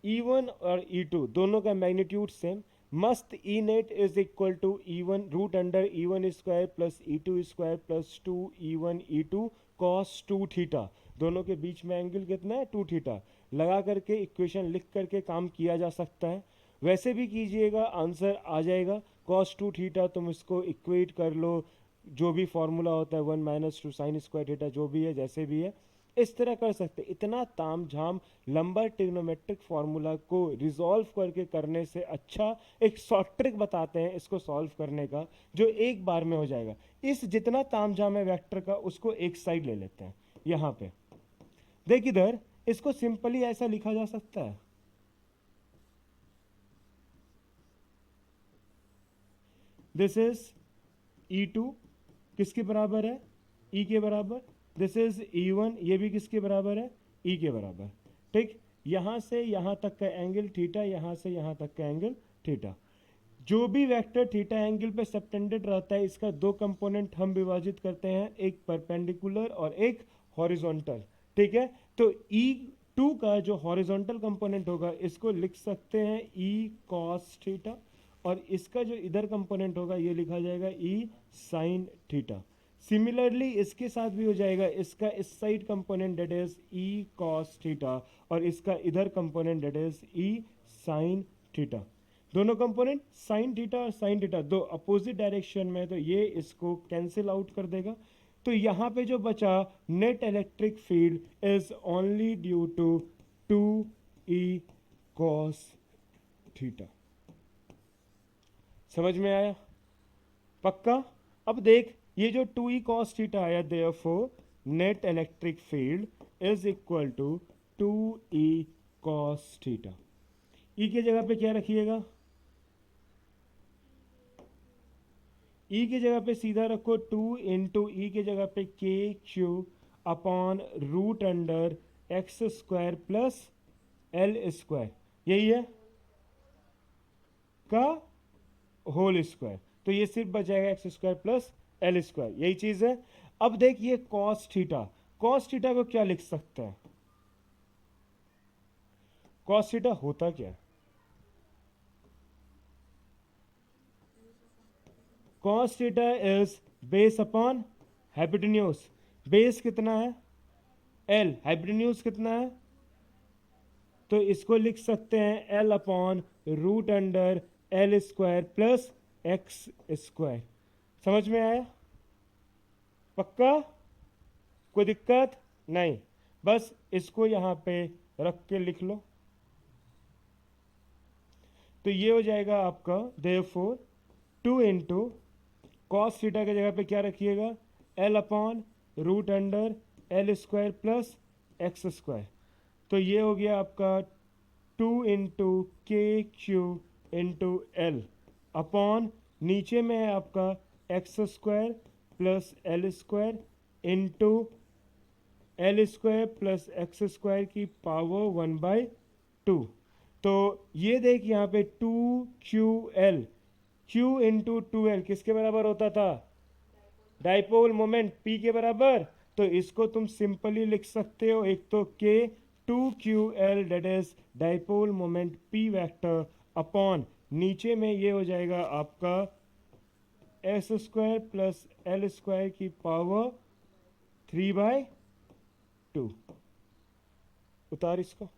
Speaker 1: E1 और E2 दोनों का मैग्नीट्यूड सेम, मस्त E net is equal to E1 root under E1 square plus E2 square plus 2 E1 E2 cos 2 theta. दोनों के बीच में एंगल कितना है, 2 थीटा। लगा करके इक्वेशन लिख करके काम किया जा सकता है। वैसे भी कीजिएगा, आंसर आ जाएगा। कॉस 2 थीटा तुम इसको इक्वेट कर लो, जो भी फॉर्मूला होता है 1 माइनस 2 साइन स्क्वायर थीटा, जो भी है जैसे भी है इस तरह कर सकते। इतना ताम झाम लंबा ट्रिग्नोमेट्रिक फॉर्मूला को रिजॉल्व करके करने से अच्छा एक शॉर्ट ट्रिक बताते हैं इसको सॉल्व करने का, जो एक बार में हो जाएगा। इस जितना ताम झाम है वेक्टर का उसको एक साइड ले लेते हैं। यहां पे देख इधर, इसको सिंपली ऐसा लिखा जा सकता है, दिस इज E2 किसके बराबर है, E के बराबर। दिस इज E1, ये भी किसके बराबर है, E के बराबर। ठीक, यहां से यहां तक का एंगल थीटा, यहां से यहां तक का एंगल थीटा। जो भी वेक्टर थीटा एंगल पे सबटेंडेड रहता है इसका दो कंपोनेंट हम विभाजित करते हैं, एक परपेंडिकुलर और एक हॉरिजॉन्टल। ठीक है, तो E2 का जो हॉरिजॉन्टल कंपोनेंट होगा इसको लिख सकते हैं E cos थीटा, और इसका जो इधर कंपोनेंट होगा ये लिखा जाएगा E sin थीटा। सिमिलरली इसके साथ भी हो जाएगा, इसका इस side component that is E cos theta, और इसका इधर component that is E sin theta. दोनों कंपोनेंट साइन थीटा और साइन थीटा दो अपोजिट डायरेक्शन में है, तो ये इसको कैंसिल आउट कर देगा। तो यहां पे जो बचा, net electric field is only due to 2E cos theta. समझ में आया, पक्का। अब देख, ये जो 2E cos थीटा आया, therefore net electric field is equal to 2E cos theta. E की जगह पे क्या रखिएगा, E की जगह पे सीधा रखो 2 इंटू ई की जगह पे K Q upon root under x square plus L square, यही है का होल स्क्वायर। तो ये सिर्फ बच जाएगा x square plus L square, यही चीज है। अब देख ये कॉस थीटा, कॉस थीटा को क्या लिख सकते हैं, कॉस थीटा होता क्या है, cos theta is base upon hypotenuse. Base कितना है, L, हाइपोटेन्यूज कितना है, तो इसको लिख सकते हैं L upon root under L square plus X square. समझ में आया, पक्का, कोई दिक्कत नहीं। बस इसको यहां पे रख के लिख लो, तो ये हो जाएगा आपका देयरफॉर 2 इंटू कॉस थीटा की जगह पे क्या रखिएगा, L upon root under L square plus X square. तो ये हो गया आपका 2 इंटू के क्यू इंटू एल अपॉन नीचे में है आपका X square plus L square into L square plus X square की पावर 1/2। तो ये देख यहाँ पे 2QL, Q इंटू 2L किसके बराबर होता था, डाइपोल मोमेंट P के बराबर। तो इसको तुम सिंपली लिख सकते हो, एक तो K 2QL that is dipole moment P vector upon नीचे में ये हो जाएगा आपका S square plus L square की पावर 3/2। उतार इसको।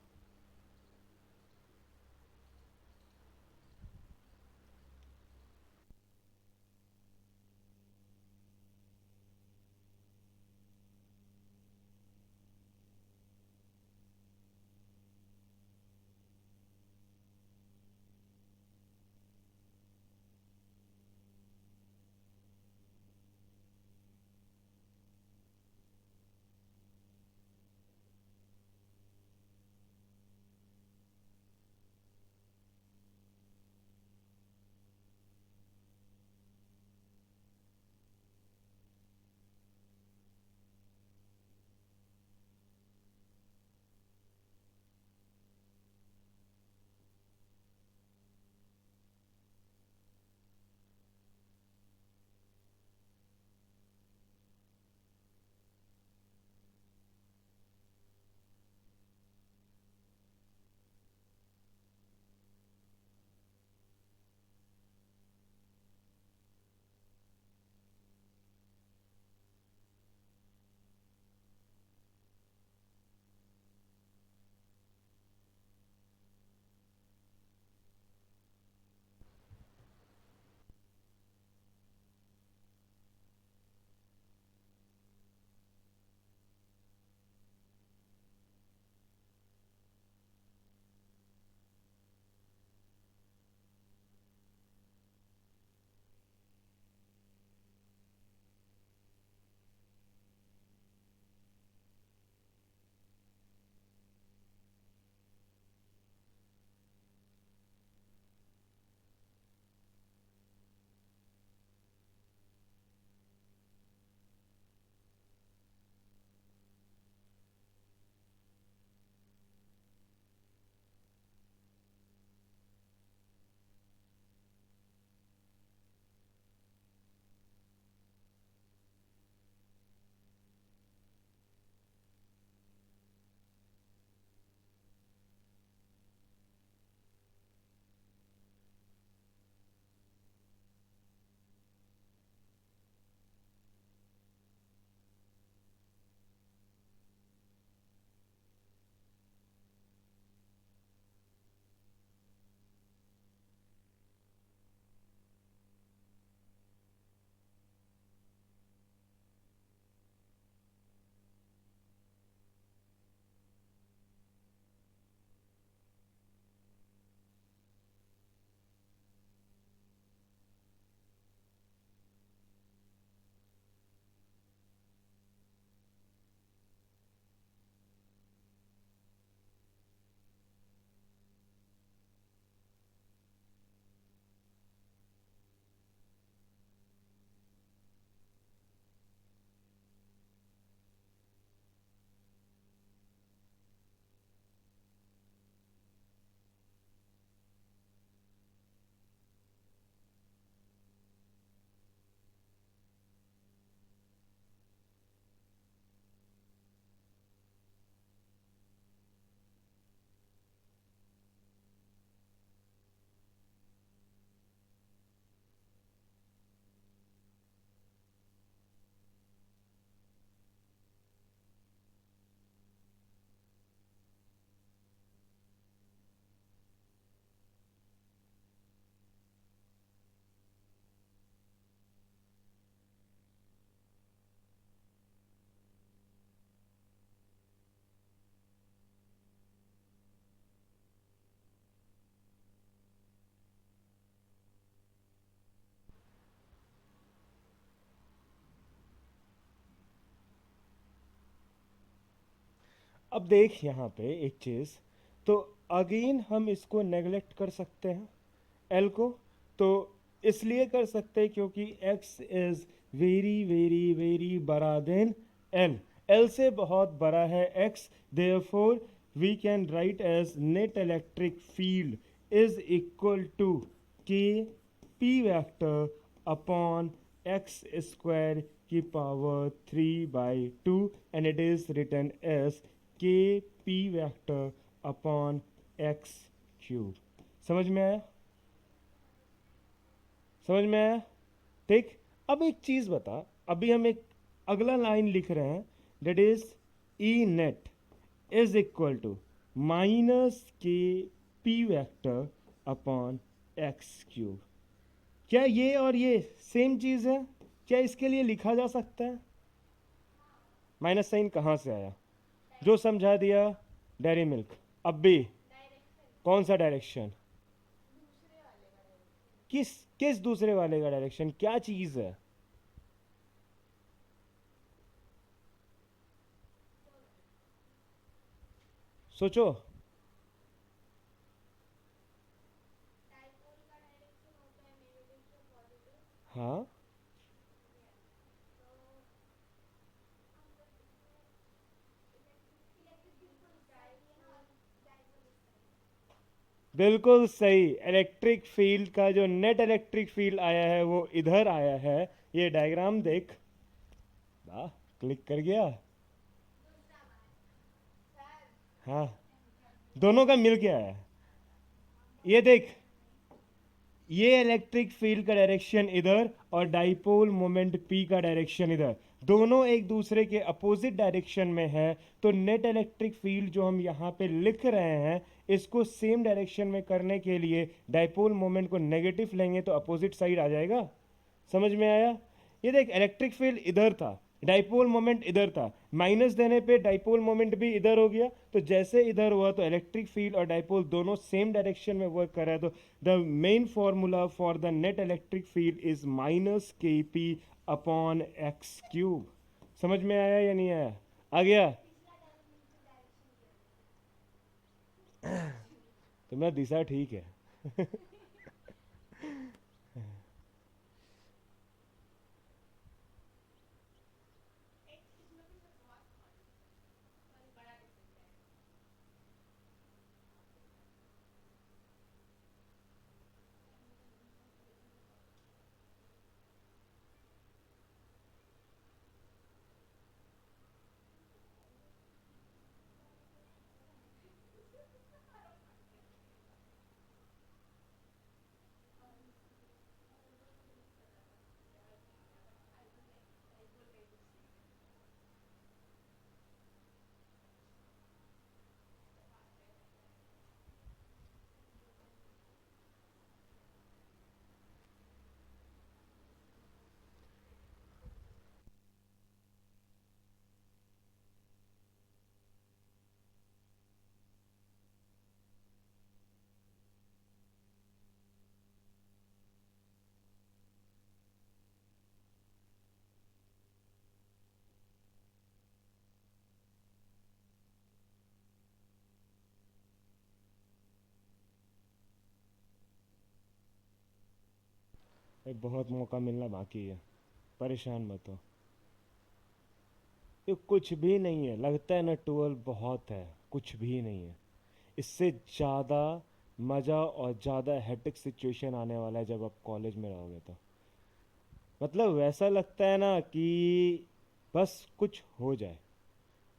Speaker 1: अब देख यहाँ पे एक चीज़, तो अगेन हम इसको नेगलेक्ट कर सकते हैं एल को। तो इसलिए कर सकते हैं क्योंकि x is very very very बड़ा देन एल। एल से बहुत बड़ा है x, therefore we can write as net electric field is equal to k p vector upon x square की power 3/2, and it is written as k p vector upon x cube. समझ में आया? समझ में आया? ठीक। अब एक चीज बता, अभी हम एक अगला लाइन लिख रहे हैं, that is E net is equal to minus k p vector upon x cube. क्या ये और ये सेम चीज है? क्या इसके लिए लिखा जा सकता है? माइनस साइन कहाँ से आया? जो समझा दिया डेयरी मिल्क। अब भी कौन सा डायरेक्शन? किस किस दूसरे वाले का डायरेक्शन? क्या चीज है? सोचो। हाँ, बिल्कुल सही। इलेक्ट्रिक फील्ड का जो नेट इलेक्ट्रिक फील्ड आया है वो इधर आया है। ये डायग्राम देख। वाह, क्लिक कर गया। हाँ, दोनों का मिल गया है। ये देख, ये इलेक्ट्रिक फील्ड का डायरेक्शन इधर और डाइपोल मोमेंट पी का डायरेक्शन इधर, दोनों एक दूसरे के अपोजिट डायरेक्शन में है। तो नेट इलेक्ट्रिक फील्ड जो हम यहाँ पे लिख रहे हैं, इसको सेम डायरेक्शन में करने के लिए डाइपोल मोमेंट को नेगेटिव लेंगे तो अपोजिट साइड आ जाएगा। समझ में आया? ये देख, इलेक्ट्रिक फील्ड इधर था, डाइपोल मोमेंट इधर था, माइनस देने पे डाइपोल मोमेंट भी इधर हो गया। तो जैसे इधर हुआ तो इलेक्ट्रिक फील्ड और डाइपोल दोनों सेम डायरेक्शन में वर्क कर रहा है। तो the main formula for the net electric field is minus k P upon x cube. समझ में आया या नहीं आया? आ गया? तो मेरा दिशा ठीक है। बहुत मौका मिलना बाकी है, परेशान मत हो। ये कुछ भी नहीं है, लगता है ना 12 बहुत है, कुछ भी नहीं है। इससे ज़्यादा मज़ा और ज़्यादा हेक्टिक सिचुएशन आने वाला है जब आप कॉलेज में रहोगे तो। मतलब वैसा लगता है ना कि बस कुछ हो जाए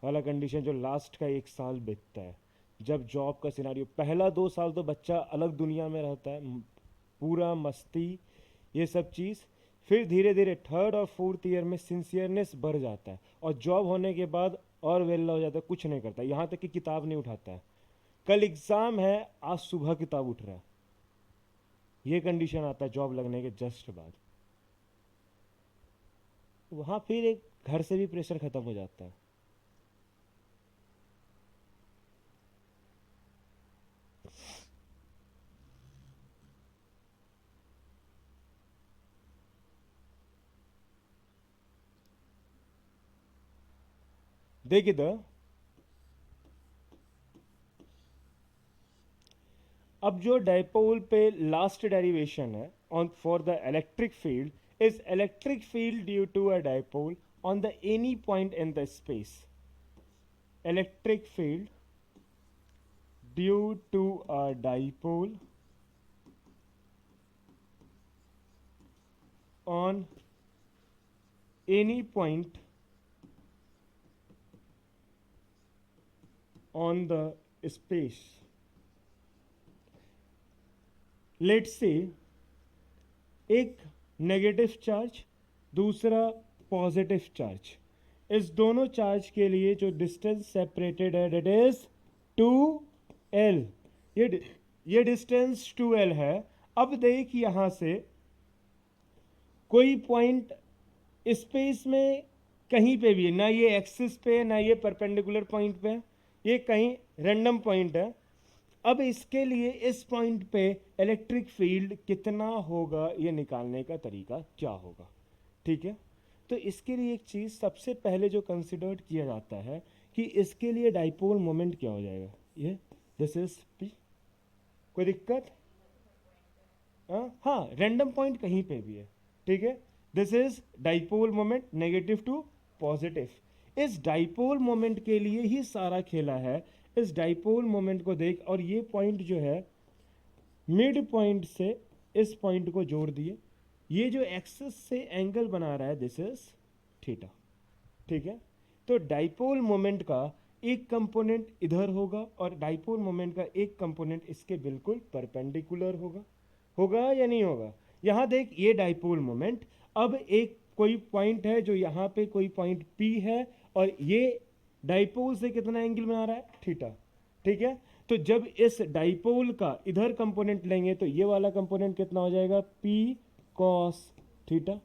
Speaker 1: वाला कंडीशन, जो लास्ट का 1 साल बीतता है। जब जॉब का सिनारियो, पहला 2 साल तो बच्चा अलग दुनिया में रहता है, पूरा मस्ती, ये सब चीज़। फिर धीरे धीरे थर्ड और फोर्थ ईयर में सिंसियरनेस बढ़ जाता है, और जॉब होने के बाद और वेला हो जाता है, कुछ नहीं करता, यहाँ तक कि किताब नहीं उठाता है। कल एग्ज़ाम है, आज सुबह किताब उठ रहा है। ये कंडीशन आता है जॉब लगने के जस्ट बाद। वहाँ फिर एक घर से भी प्रेशर ख़त्म हो जाता है। देख इधर, अब जो डाइपोल पे लास्ट डेरिवेशन है on for the electric field is electric field due to a dipole on the any point in the space. Electric field due to a dipole on any point on the space. Let's say एक नेगेटिव चार्ज, दूसरा पॉजिटिव चार्ज, इस दोनों चार्ज के लिए जो डिस्टेंस सेपरेटेड है डेट इज 2l। ये डिस्टेंस 2l है। अब देख यहां से कोई पॉइंट स्पेस में कहीं पे भी है, ना ये एक्सिस पे है ना ये परपेंडिकुलर पॉइंट पे है, ये कहीं रैंडम पॉइंट है। अब इसके लिए इस पॉइंट पे इलेक्ट्रिक फील्ड कितना होगा ये निकालने का तरीका क्या होगा। ठीक है, तो इसके लिए एक चीज सबसे पहले जो कंसिडर्ड किया जाता है कि इसके लिए डाइपोल मोमेंट क्या हो जाएगा। ये दिस इज पी। कोई दिक्कत? हाँ, रैंडम पॉइंट कहीं पे भी है। ठीक है, this is dipole moment negative to positive. इस डाइपोल मोमेंट के लिए ही सारा खेला है। इस डाइपोल मोमेंट को देख, और ये पॉइंट जो है मिड पॉइंट से इस पॉइंट को जोड़ दिए, ये जो एक्सिस से एंगल बना रहा है दिस इज थीटा। ठीक है, तो डाइपोल मोमेंट का एक कंपोनेंट इधर होगा और डाइपोल मोमेंट का एक कंपोनेंट इसके बिल्कुल परपेंडिकुलर होगा। होगा या नहीं होगा? यहां देख, ये डाइपोल मोमेंट, अब एक कोई पॉइंट है जो यहां पे कोई पॉइंट P है और ये डाइपोल से कितना एंगल बना रहा है? थीटा। ठीक है, तो जब इस डाइपोल का इधर कंपोनेंट लेंगे तो ये वाला कंपोनेंट कितना हो जाएगा? P cos theta.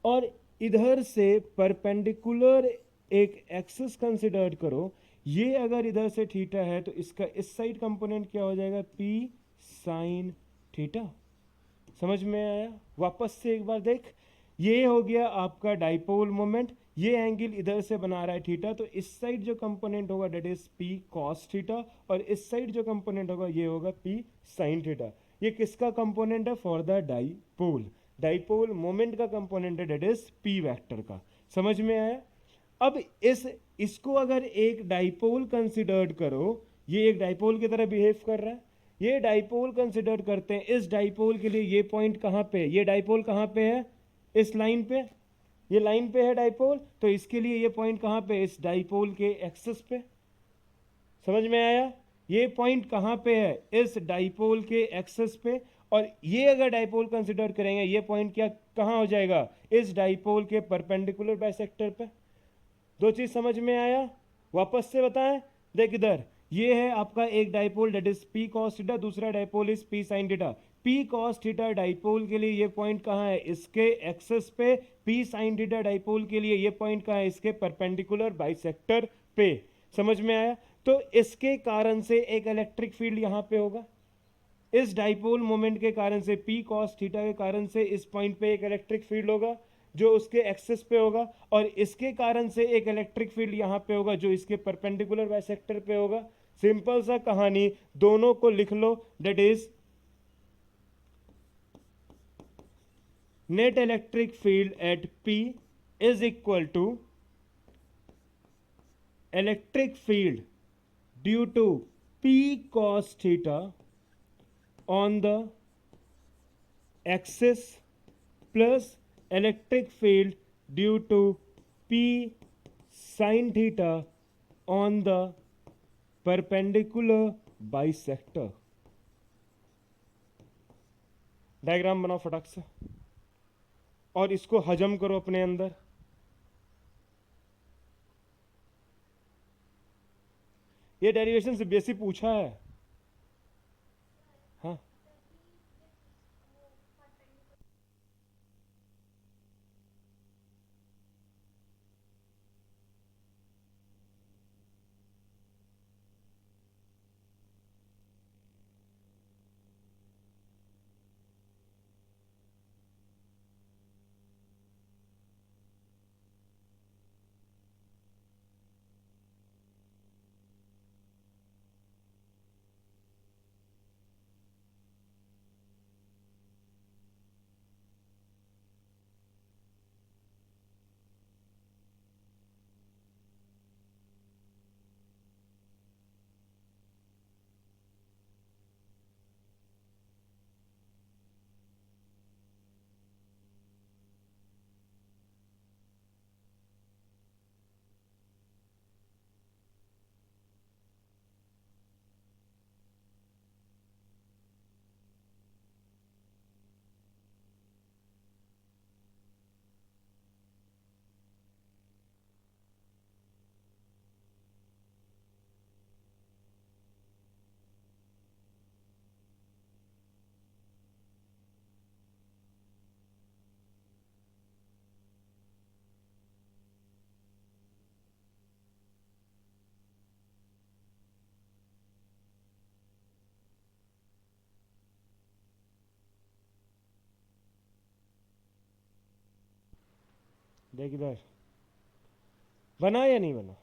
Speaker 1: और इधर से परपेंडिकुलर एक एक्सिस कंसिडर करो, ये अगर इधर से थीटा है तो इसका इस साइड कंपोनेंट क्या हो जाएगा? P sin theta. समझ में आया? वापस से एक बार देख, ये हो गया आपका डाइपोल मोमेंट, ये एंगल इधर से बना रहा है थीटा, तो इस साइड जो कंपोनेंट होगा that is P cos theta, और इस साइड जो कंपोनेंट होगा ये होगा P sin थीटा। ये किसका कंपोनेंट है? For the dipole. Dipole moment का कंपोनेंट है डेट इज P वेक्टर का। समझ में आया? अब इसको अगर एक डाइपोल कंसिडर्ड करो, ये एक डाइपोल की तरह बिहेव कर रहा है, ये डाइपोल कंसिडर करते हैं। इस डाइपोल के लिए ये पॉइंट कहां पे है? ये डाइपोल कहां पे है? इस लाइन पे। ये लाइन पे है डाइपोल, तो इसके लिए ये पॉइंट कहां पे है? इस डाइपोल के एक्सिस पे। समझ में आया? ये पॉइंट कहां पे है? इस डाइपोल के एक्सिस पे। और ये अगर डाइपोल कंसिडर करेंगे, ये पॉइंट क्या कहां हो जाएगा? इस डाइपोल के परपेंडिकुलर बाइसेक्टर पे। दो चीज समझ में आया? वापस से बताएं, देख इधर, ये है आपका एक dipole that is P cos theta, दूसरा dipole is P sin theta. P cos theta dipole के लिए ये पॉइंट कहां है? इसके एक्सेस पे। P sin थीटा डाइपोल के लिए ये पॉइंट कहां है? इसके परपेंडिकुलर बाइसेक्टर पे। समझ में आया? तो इसके कारण से एक इलेक्ट्रिक फील्ड यहां पे होगा। इस डाइपोल मोमेंट के कारण से, P cos थीटा के कारण से इस पॉइंट पे एक इलेक्ट्रिक फील्ड होगा जो उसके एक्सेस पे होगा, और इसके कारण से एक इलेक्ट्रिक फील्ड यहां पे होगा जो इसके परपेंडिकुलर बाइसेक्टर पे होगा। सिंपल सा कहानी, दोनों को लिख लो, that is net electric field at P is equal to electric field due to P cos theta on the axis plus electric field due to P sin theta on the perpendicular bisector। Diagram बनाओ फटाक से और इसको हजम करो अपने अंदर। ये डेरिवेशन से बेसिक पूछा है। हाँ, देख इधर, बना या नहीं बना?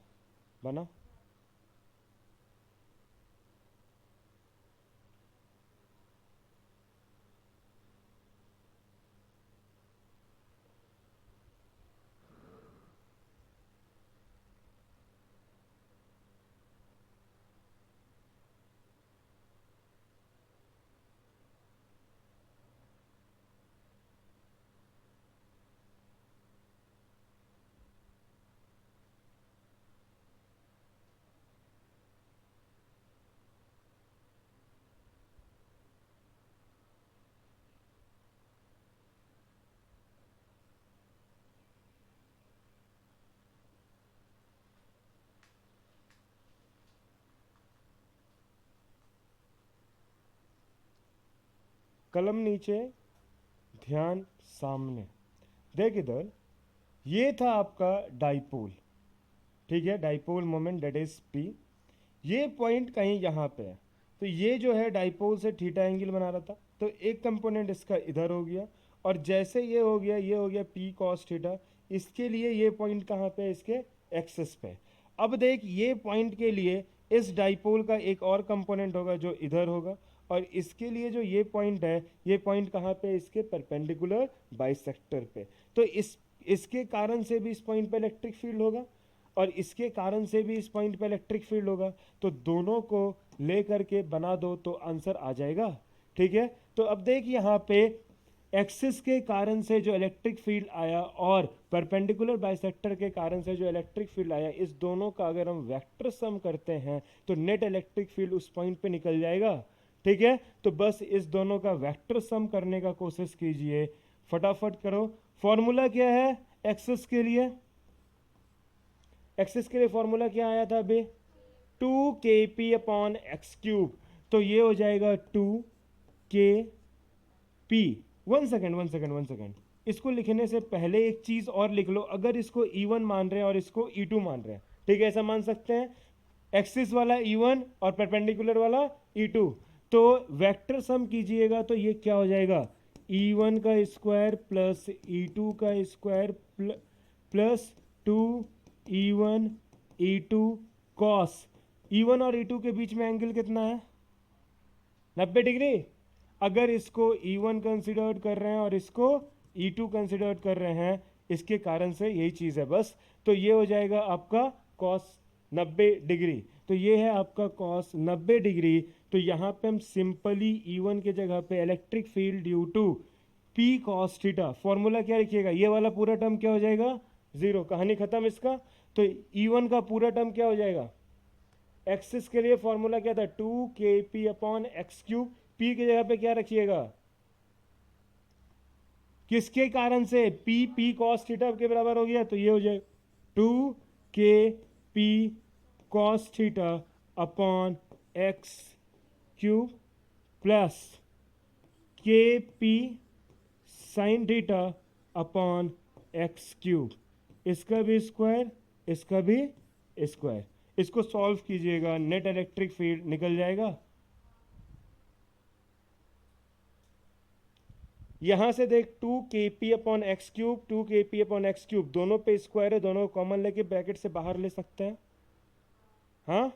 Speaker 1: बना। कलम नीचे, ध्यान सामने। देख इधर, ये था आपका डाइपोल, ठीक है, dipole moment that is P. ये पॉइंट कहीं यहाँ पे है, तो ये जो है डाइपोल से थीटा एंगल बना रहा था, तो एक कंपोनेंट इसका इधर हो गया, और जैसे ये हो गया, ये हो गया पी कॉस थीटा। इसके लिए ये पॉइंट कहाँ पे है? इसके एक्सिस पे। अब देख, ये पॉइंट के लिए इस डाइपोल का एक और कंपोनेंट होगा जो इधर होगा, और इसके लिए जो ये पॉइंट है, ये पॉइंट कहाँ पे? इसके परपेंडिकुलर बाइसेक्टर पे। तो इसके कारण से भी इस पॉइंट पे इलेक्ट्रिक फील्ड होगा, और इसके कारण से भी इस पॉइंट पे इलेक्ट्रिक फील्ड होगा। तो दोनों को ले करके बना दो तो आंसर आ जाएगा, ठीक है। तो अब देख, यहाँ पे एक्सिस के कारण से जो इलेक्ट्रिक फील्ड आया और परपेंडिकुलर बाइसेक्टर के कारण से जो इलेक्ट्रिक फील्ड आया, इस दोनों का अगर हम वेक्टर सम करते हैं तो नेट इलेक्ट्रिक फील्ड उस पॉइंट पे निकल जाएगा, ठीक है। तो बस इस दोनों का वेक्टर सम करने का कोशिश कीजिए, फटाफट करो। फॉर्मूला क्या है एक्सिस के लिए? एक्सिस के लिए फॉर्मूला क्या आया था अभी? 2kp/x³। तो ये हो जाएगा 2kp। वन सेकेंड, इसको लिखने से पहले एक चीज और लिख लो। अगर इसको E1 मान रहे हैं और इसको E2 मान रहे हैं, ठीक है, ऐसा मान सकते हैं, एक्सिस वाला E1 और परपेंडिकुलर वाला E2। तो वेक्टर सम कीजिएगा तो ये क्या हो जाएगा? E1 का स्क्वायर प्लस E2 का square plus 2E1 E2 cos. E1 और E2 के बीच में एंगल कितना है? 90 डिग्री। अगर इसको E1 कंसिडर कर रहे हैं और इसको E2 कंसिडर कर रहे हैं, इसके कारण से यही चीज़ है बस। तो ये हो जाएगा आपका cos 90 डिग्री। तो ये है आपका cos 90 डिग्री। तो यहाँ पे हम सिंपली E1 के जगह पे electric field due to P cos theta, formula क्या लिखिएगा? ये वाला पूरा टर्म क्या हो जाएगा? जीरो। कहानी खत्म इसका। तो E1 का पूरा टर्म क्या हो जाएगा? एक्सिस के लिए फॉर्मूला क्या था? 2kp/x³। पी की जगह पे क्या रखिएगा? किसके कारण से? पी कॉस थीटा के बराबर हो गया, तो ये हो जाए 2kp cos θ/x³ plus kp sin θ/x³। इसका भी स्क्वायर, इसका भी स्क्वायर। इसको सॉल्व कीजिएगा, नेट इलेक्ट्रिक फील्ड निकल जाएगा। यहां से देख, 2kp/x³, 2kp/x³ दोनों पे स्क्वायर है, दोनों को कॉमन लेके ब्रैकेट से बाहर ले सकते हैं। हाँ,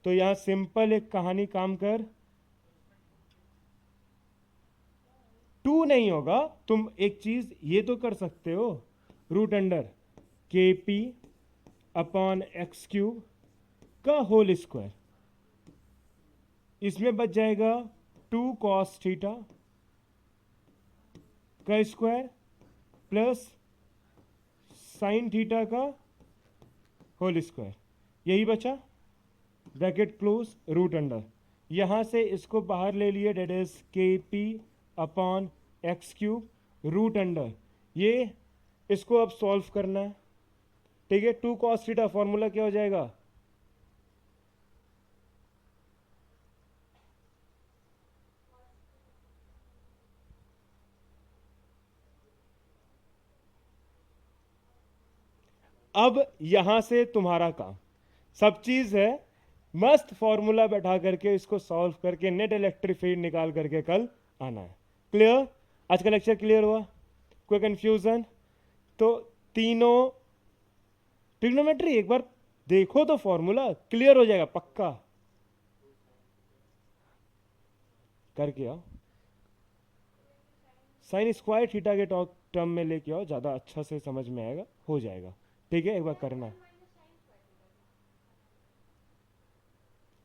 Speaker 1: तो यहां सिंपल एक कहानी काम कर, 2 नहीं होगा। तुम एक चीज ये तो कर सकते हो, रूट अंडर kp/x³ का होल स्क्वायर, इसमें बच जाएगा 2 cos θ का स्क्वायर प्लस साइन थीटा का होल स्क्वायर। यही बचा, ब्रैकेट क्लोज, रूट अंडर। यहां से इसको बाहर ले लिए, date is kp/x³, root under. ये इसको अब सॉल्व करना है, ठीक है। 2 cos θ फॉर्मूला क्या हो जाएगा? अब यहां से तुम्हारा काम, सब चीज है, मस्त फॉर्मूला बैठा करके इसको सॉल्व करके नेट इलेक्ट्रिक फील्ड निकाल करके कल आना है। क्लियर? आज का लेक्चर क्लियर हुआ? कोई कंफ्यूजन? तो तीनों ट्रिग्नोमेट्री एक बार देखो तो फॉर्मूला क्लियर हो जाएगा पक्का। करके आओ, साइन स्क्वायर थीटा के टर्म में लेके आओ, ज्यादा अच्छा से समझ में आएगा, हो जाएगा। ठीक है, एक बार करना,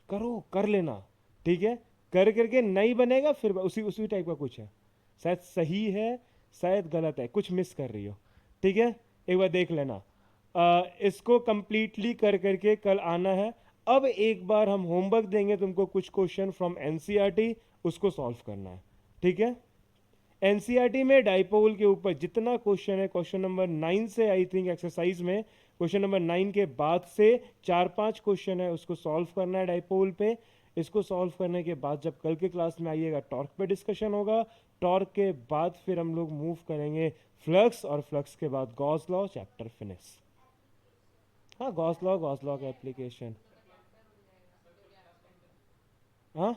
Speaker 1: करो, कर लेना। ठीक है, कर करके नहीं बनेगा फिर उसी उसी टाइप का कुछ है, शायद सही है शायद गलत है, कुछ मिस कर रही हो। ठीक है, एक बार देख लेना। इसको कंप्लीटली कर करके कल आना है। अब एक बार हम होमवर्क देंगे तुमको, कुछ क्वेश्चन फ्रॉम एनसीईआरटी, उसको सॉल्व करना है। ठीक है, एनसीईआरटी में डाइपोल के ऊपर जितना क्वेश्चन है, क्वेश्चन नंबर 9 से आई थिंक एक्सरसाइज में क्वेश्चन नंबर 9 के बाद से 4-5 क्वेश्चन है, उसको सॉल्व करना है डाइपोल पे। इसको सॉल्व करने के बाद जब कल के क्लास में आइएगा टॉर्क पे डिस्कशन होगा। टॉर्क के बाद फिर हम लोग मूव करेंगे फ्लक्स, और फ्लक्स के बाद गॉस लॉ, चैप्टर फिनिश। हाँ, गॉस लॉ का एप्लीकेशन। हाँ